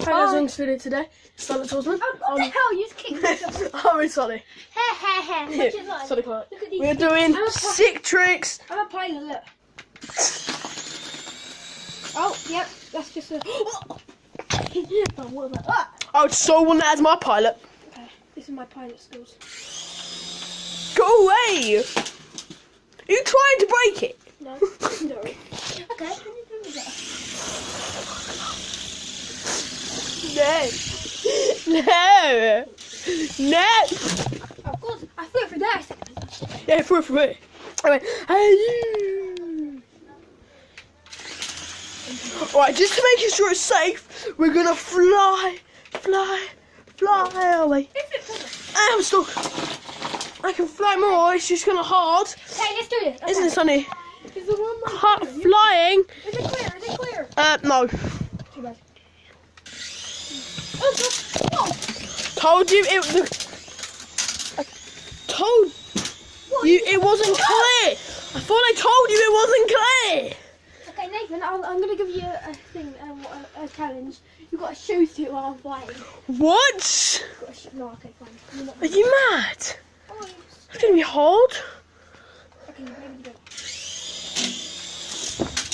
How's things feeling today? Scarlett Torsman. Oh, what the hell? You just kicked me. I'm with Sonny. Sonny Clark. We're doing sick tricks. I'm a pilot, look. Oh, yep, that's just a... Oh, what about that? I would so want that as my pilot. Okay, this is my pilot skills. Go away! Are you trying to break it? No, no. Okay, can you do that? No. No. Of course, I flew it through there a second. Yeah, through it. I went, hey. Alright, just to make sure it's safe, we're gonna fly away. I'm stuck. I can fly more, it's just gonna hard. Okay, let's do this. Okay. Isn't it, Sonny? Is the one Flying. Is it clear? Is it clear? No. Too bad. Oh, God. Whoa. Told you it. I told you it wasn't clear. I thought I told you it wasn't clear. Okay, Nathan, I'm going to give you a thing, a challenge. You've got to shoot it while I'm flying. What? No, okay, fine. You're not Are you mad? Oh, It's gonna be hard. okay, maybe do it.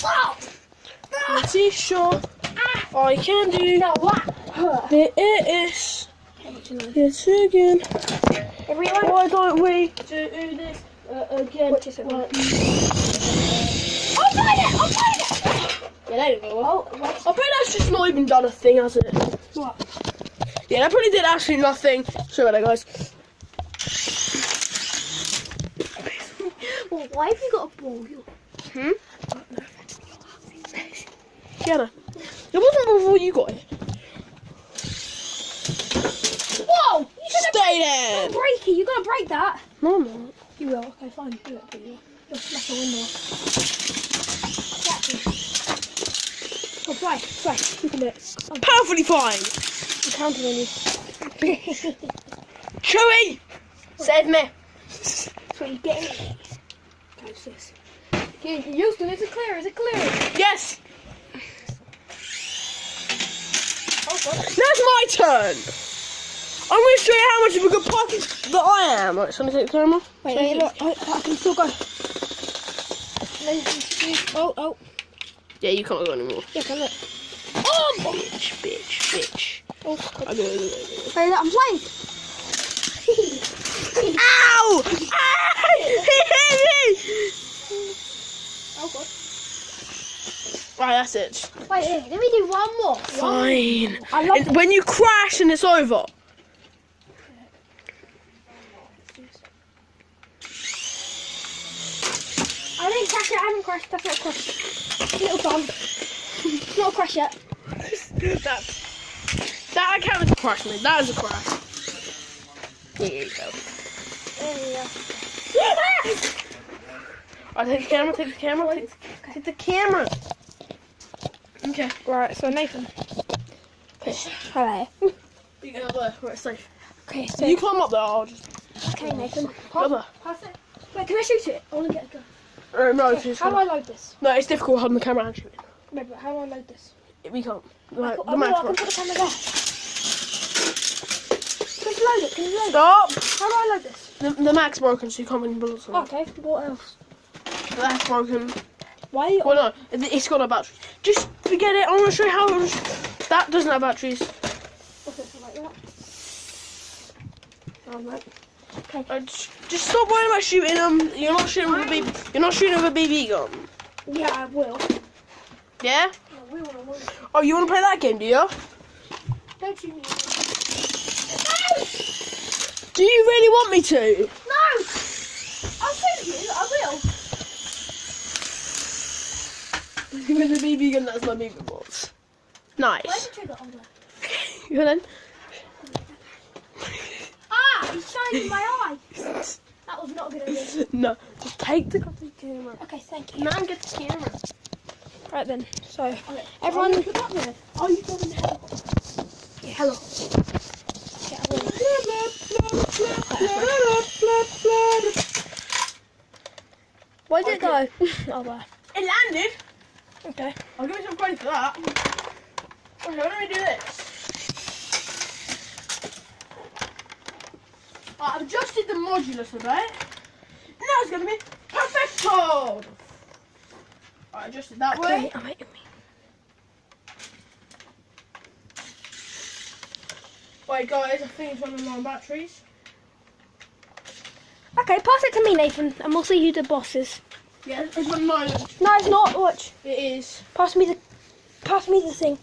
Wow! Pretty sure I can do No, what? it. Is yes again. Everyone? Why don't we do this again? Watch this again. Like- I'll find it! I'll find it! Yeah, there you go. Oh, what? I bet that's just not even done a thing, has it? What? Yeah, that probably did absolutely nothing. Sorry about that, guys. Well, why have you got a ball? Yeah, no. It wasn't before you got it. Whoa! You should Stay there. break it. You're going to break that. No, I'm not. You will. Okay, fine. Do it. You'll smash the window. Exactly. Oh, fly. You can do it. Perfectly fine. I'm counting on you. Chewie! Save me. That's what you get. Okay, sis. Houston, is it clear? Is it clear? Yes. Oh, God. That's my turn. I'm going to show you how much of a good pilot that I am. Right, so let me take the camera. Wait, look. I can still go. Oh. Yeah, you can't go anymore. Yeah, can look. Oh, bitch. Oh, I go. Wait, look, I'm flying. Ow! Ah! He hit me! Oh, God. Right, that's it. Wait, let me do one more. Fine. I love And when you crash and it's over. I didn't crash it. I haven't crashed. That's not a crash. Little dog. It's not a crash yet. That I count as a crash, mate. That is a crash. Here you go. There you go. I'll take the camera, take the camera. Okay. Right, so Nathan. Hello. You go up there, right, safe. Okay, so. You climb up there, I'll just Okay, Nathan. go up there. Pass it. Wait, can I shoot it? I want to get a gun. No, Okay, how do I load this? no, it's difficult holding the camera and shooting. Wait, but how do I load this? We can't. I Like, can the max put the camera there. Can you load it? Can you load Stop! it? How do I load this? The mac's broken, so you can't win bullets on it. Okay, what else? That's broken. Why are you... Well, no, it's got no batteries. Just forget it. I want to show you how it that doesn't have batteries. Okay, so like that. Alright. Okay. Just stop worrying about shooting them. You're not shooting with a BB. You're not shooting with a BB gun. Yeah, I will. Yeah? I will. Oh, you want to play that game, do you? Don't shoot me. Do you really want me to? No! I'll shoot you. I will. With a BB gun, that's my BB box. Nice. Where's the trigger? Hold on. Go then. Ah! He's shining my eye. That was not a good idea. No, just take the goddamn camera. Okay, thank you. Man, get the camera. Right then, so Okay. everyone. Oh, you got there. Oh, you got in the helicopter. Yeah, hello. Yeah, I will. Where did it go? Oh, there. It landed. Okay. I'll give you some credit for that. Okay, let me do this. adjusted the modulus a bit. Now it's going to be perfecto. I adjusted that way. I'm making me. Wait, guys, I think it's one of my batteries. Okay, pass it to me, Nathan, and we'll see who the boss is. Yeah, it's one of mine. No, it's not. Watch. It is. Pass me the thing.